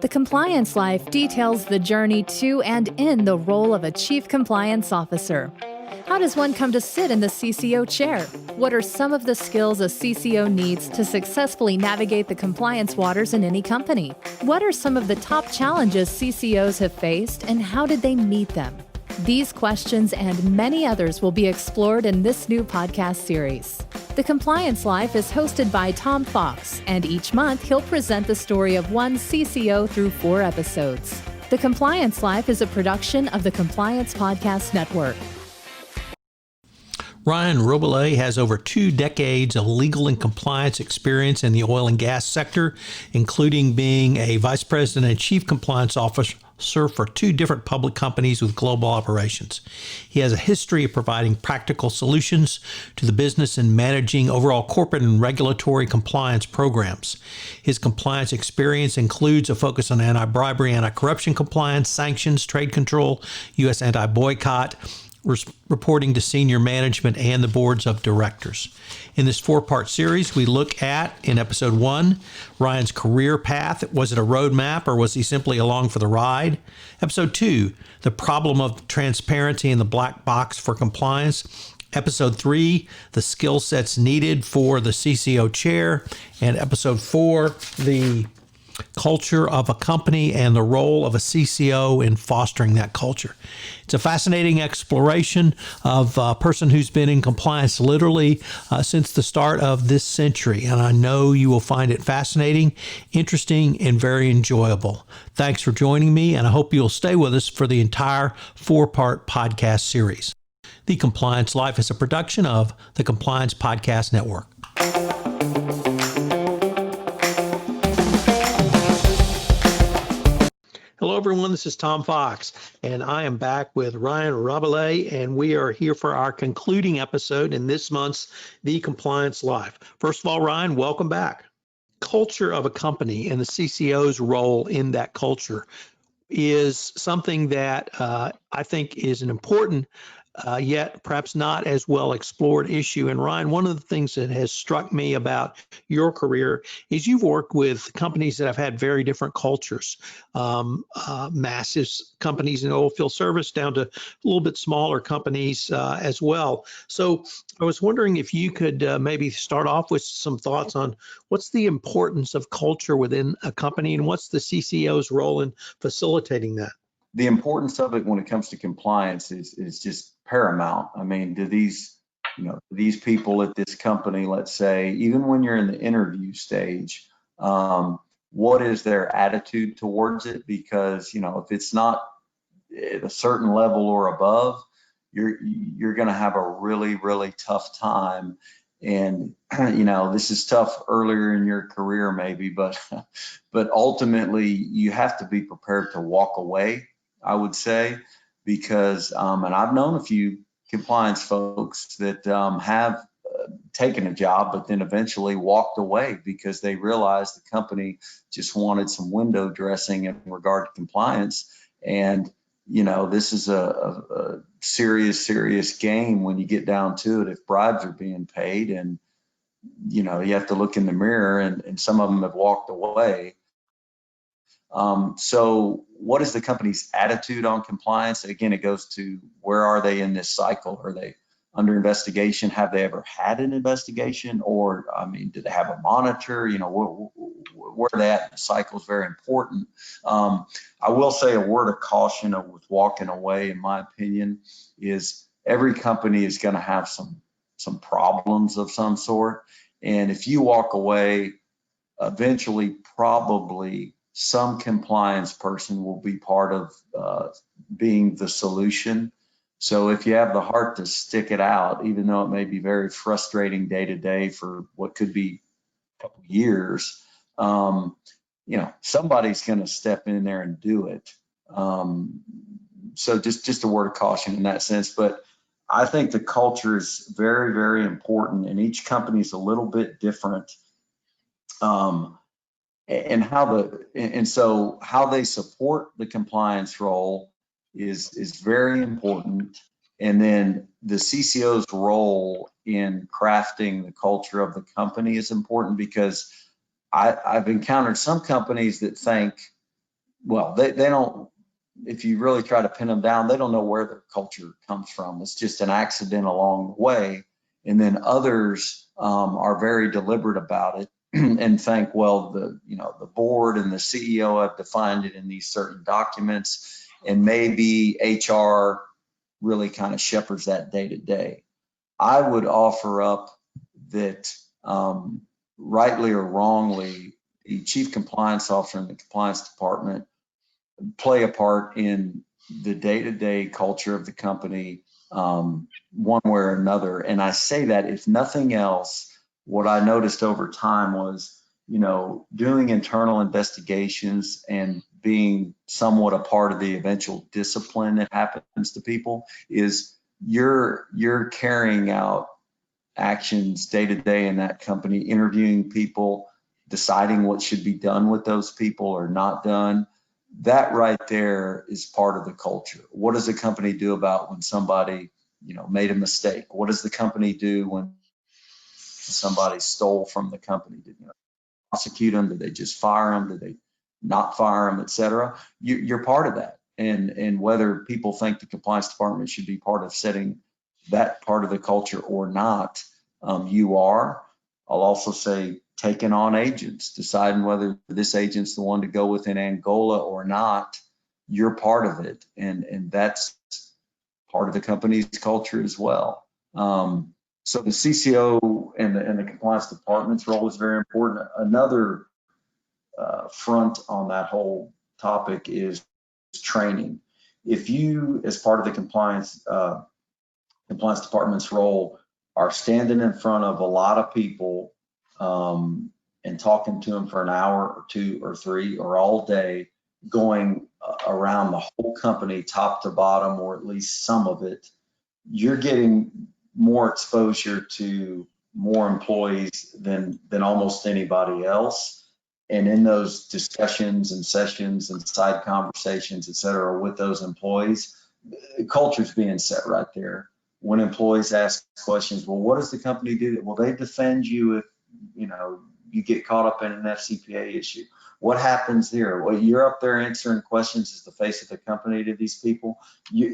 The Compliance Life details the journey to and in the role of a Chief Compliance Officer. How does one come to sit in the CCO chair? What are some of the skills a CCO needs to successfully navigate the compliance waters in any company? What are some of the top challenges CCOs have faced, and how did they meet them? These questions and many others will be explored in this new podcast series. The Compliance Life is hosted by Tom Fox, and each month he'll present the story of one CCO through 4 episodes. The Compliance Life is a production of the Compliance Podcast Network. Ryan Rabalais has over 2 decades of legal and compliance experience in the oil and gas sector, including being a vice president and chief compliance officer for 2 different public companies with global operations. He has a history of providing practical solutions to the business and managing overall corporate and regulatory compliance programs. His compliance experience includes a focus on anti-bribery, anti-corruption compliance, sanctions, trade control, U.S. anti-boycott, reporting to senior management and the boards of directors. In this 4-part series, we look at, in episode 1, Ryan's career path. Was it a roadmap or was he simply along for the ride? Episode 2, the problem of transparency in the black box for compliance. Episode 3, the skill sets needed for the CCO chair. And episode 4, the culture of a company and the role of a CCO in fostering that culture. It's a fascinating exploration of a person who's been in compliance literally since the start of this century, and I know you will find it fascinating, interesting, and very enjoyable. Thanks for joining me, and I hope you'll stay with us for the entire 4-part podcast series. The Compliance Life is a production of the Compliance Podcast Network. Hello, everyone. This is Tom Fox, and I am back with Ryan Rabalais, and we are here for our concluding episode in this month's The Compliance Life. First of all, Ryan, welcome back. Culture of a company and the CCO's role in that culture is something that I think is an important yet perhaps not as well explored issue. And Ryan, one of the things that has struck me about your career is you've worked with companies that have had very different cultures, massive companies in oil field service down to a little bit smaller companies as well. So I was wondering if you could maybe start off with some thoughts on what's the importance of culture within a company and what's the CCO's role in facilitating that? The importance of it when it comes to compliance is just paramount. I mean, do these people at this company, let's say, even when you're in the interview stage, what is their attitude towards it? Because, if it's not at a certain level or above, you're going to have a really, really tough time. And, this is tough earlier in your career maybe, but ultimately you have to be prepared to walk away, I would say, because, and I've known a few compliance folks that have taken a job, but then eventually walked away because they realized the company just wanted some window dressing in regard to compliance. And, this is a serious game when you get down to it, if bribes are being paid, and, you have to look in the mirror, and some of them have walked away. So what is the company's attitude on compliance? Again, it goes to where are they in this cycle? Are they under investigation? Have they ever had an investigation? Or, do they have a monitor? Where are they at in the cycle is very important. I will say a word of caution with walking away, in my opinion, is every company is going to have some problems of some sort. And if you walk away, eventually probably some compliance person will be part of being the solution. So if you have the heart to stick it out, even though it may be very frustrating day to day for what could be a couple years, somebody's going to step in there and do it. So just a word of caution in that sense. But I think the culture is very, very important, and each company is a little bit different. So how they support the compliance role is very important. And then the CCO's role in crafting the culture of the company is important, because I've encountered some companies that think well, they don't, if you really try to pin them down, they don't know where their culture comes from. It's just an accident along the way. And then others are very deliberate about it and think, well, the board and the CEO have defined it in these certain documents, and maybe HR really kind of shepherds that day to day. I would offer up that rightly or wrongly, the chief compliance officer and the compliance department play a part in the day-to-day culture of the company, one way or another. And I say that, if nothing else, what I noticed over time was, doing internal investigations and being somewhat a part of the eventual discipline that happens to people is you're carrying out actions day to day in that company, interviewing people, deciding what should be done with those people or not done. That right there is part of the culture. What does the company do about when somebody, made a mistake? What does the company do when somebody stole from the company? Did prosecute them? Did they just fire them? Did they not fire them, et cetera? You're part of that. And whether people think the compliance department should be part of setting that part of the culture or not, you are. I'll also say taking on agents, deciding whether this agent's the one to go with in Angola or not, you're part of it. And that's part of the company's culture as well. So the CCO and the compliance department's role is very important. Another front on that whole topic is training. If you, as part of the compliance department's role, are standing in front of a lot of people and talking to them for an hour or two or three or all day, going around the whole company top to bottom, or at least some of it, you're getting more exposure to more employees than almost anybody else. And in those discussions and sessions and side conversations, et cetera, with those employees, the culture's being set right there. When employees ask questions, well, what does the company do? Well, they defend you if, you get caught up in an FCPA issue. What happens there? Well, you're up there answering questions as the face of the company to these people.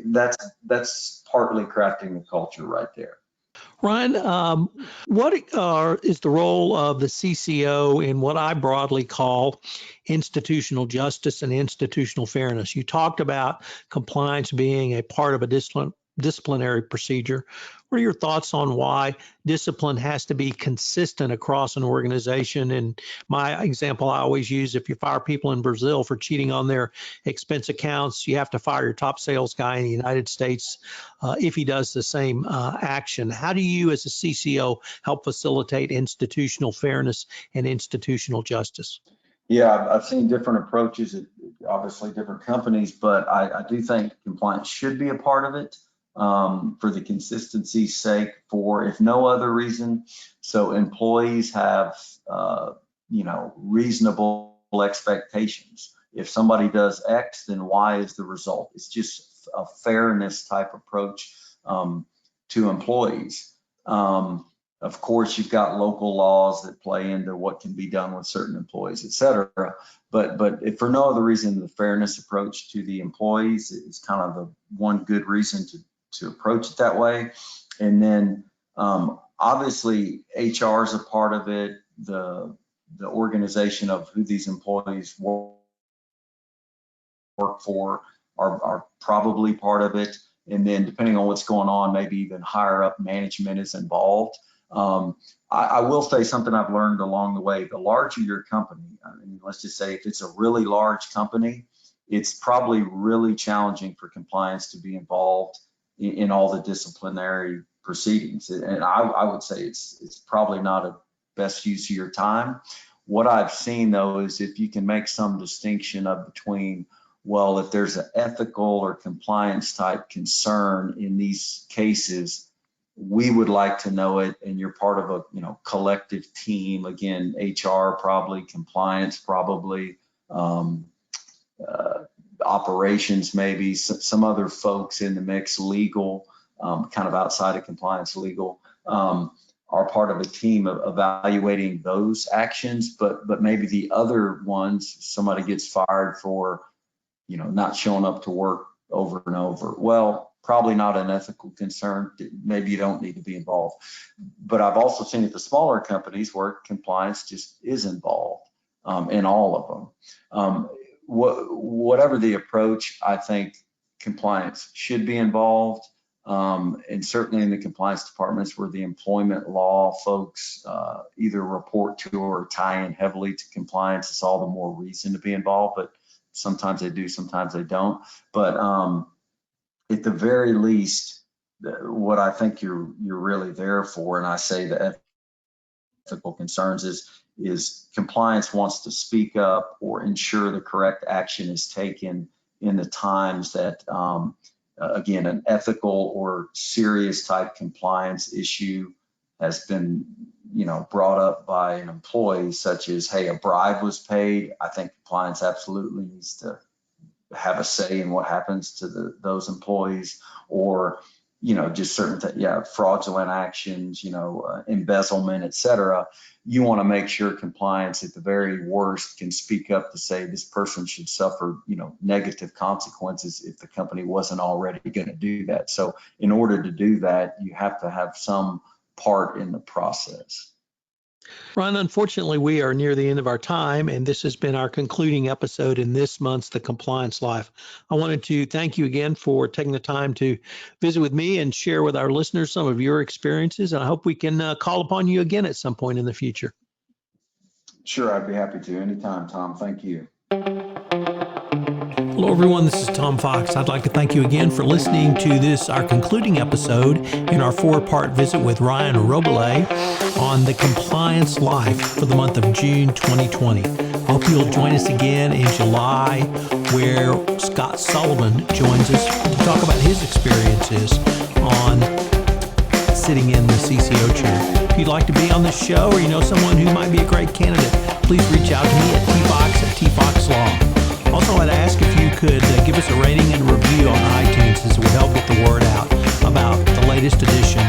That's partly crafting the culture right there. Ryan, what is the role of the CCO in what I broadly call institutional justice and institutional fairness? You talked about compliance being a part of a disciplinary procedure. What are your thoughts on why discipline has to be consistent across an organization? And my example I always use, if you fire people in Brazil for cheating on their expense accounts, you have to fire your top sales guy in the United States if he does the same action. How do you as a CCO help facilitate institutional fairness and institutional justice? Yeah, I've seen different approaches at obviously different companies, but I do think compliance should be a part of it. For the consistency's sake, for if no other reason, so employees have reasonable expectations. If somebody does X, then Y is the result. It's just a fairness type approach to employees. Of course, you've got local laws that play into what can be done with certain employees, et cetera. But if for no other reason, the fairness approach to the employees is kind of the one good reason to approach it that way. And then obviously HR is a part of it. The organization of who these employees work for are probably part of it. And then depending on what's going on, maybe even higher up management is involved. I will say something I've learned along the way. The larger your company, I mean, let's just say if it's a really large company, it's probably really challenging for compliance to be involved in all the disciplinary proceedings. And I would say it's probably not a best use of your time. What I've seen though is if you can make some distinction between, well, if there's an ethical or compliance type concern in these cases, we would like to know it, and you're part of a collective team. Again, HR probably, compliance probably, operations maybe, some other folks in the mix, legal, kind of outside of compliance, legal, are part of a team of evaluating those actions. But maybe the other ones, somebody gets fired for not showing up to work over and over. Well, probably not an ethical concern. Maybe you don't need to be involved. But I've also seen at the smaller companies where compliance just is involved in all of them. Whatever the approach, I think compliance should be involved. And certainly in the compliance departments where the employment law folks either report to or tie in heavily to compliance, it's all the more reason to be involved. But sometimes they do, sometimes they don't. But at the very least, what I think you're really there for, and I say the ethical concerns is compliance wants to speak up or ensure the correct action is taken in the times that, again, an ethical or serious type compliance issue has been, brought up by an employee, such as, hey, a bribe was paid. I think compliance absolutely needs to have a say in what happens to those employees, or just certain fraudulent actions, embezzlement, et cetera. You want to make sure compliance at the very worst can speak up to say this person should suffer negative consequences if the company wasn't already going to do that. So in order to do that, you have to have some part in the process. Ron, unfortunately, we are near the end of our time, and this has been our concluding episode in this month's The Compliance Life. I wanted to thank you again for taking the time to visit with me and share with our listeners some of your experiences, and I hope we can call upon you again at some point in the future. Sure, I'd be happy to. Anytime, Tom. Thank you. Hello, everyone. This is Tom Fox. I'd like to thank you again for listening to this, our concluding episode in our 4-part visit with Ryan Rabalais on the compliance life for the month of June 2020. I hope you'll join us again in July, where Scott Sullivan joins us to talk about his experiences on sitting in the CCO chair. If you'd like to be on this show, or you know someone who might be a great candidate, please reach out to me at tfox@tfoxlaw. Also, I'd ask if you could give us a rating and review on iTunes, as it would help get the word out about the latest edition